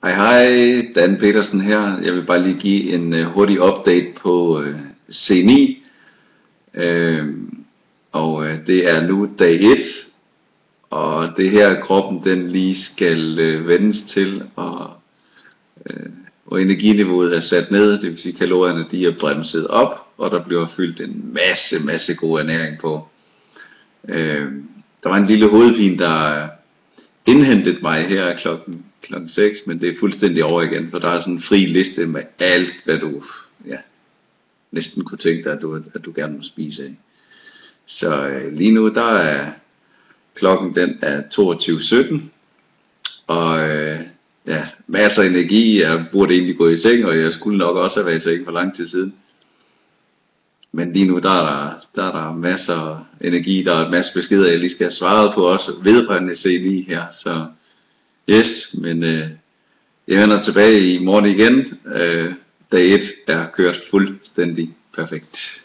Hej hej, Dan Petersen her. Jeg vil bare lige give en hurtig update på C9. Det er nu dag 1, og det her kroppen den lige skal vendes til, og energiniveauet er sat ned, det vil sige kalorierne de er bremset op, og der bliver fyldt en masse god ernæring på. Der var en lille hovedpine, der indhentede mig her klokken 6, men det er fuldstændig over igen, for der er sådan en fri liste med alt, hvad du næsten kunne tænke dig, at du gerne må spise af. Så lige nu, der er klokken den er 22:17, og masser af energi. Jeg burde egentlig gå i seng, og jeg skulle nok også have været i seng for lang tid siden. Men lige nu, der er der masser af energi, der er en masse beskeder, jeg lige skal have svaret på også, vedrørende C9 her, så yes, men jeg vender tilbage i morgen igen. Dag 1 er kørt fuldstændig perfekt.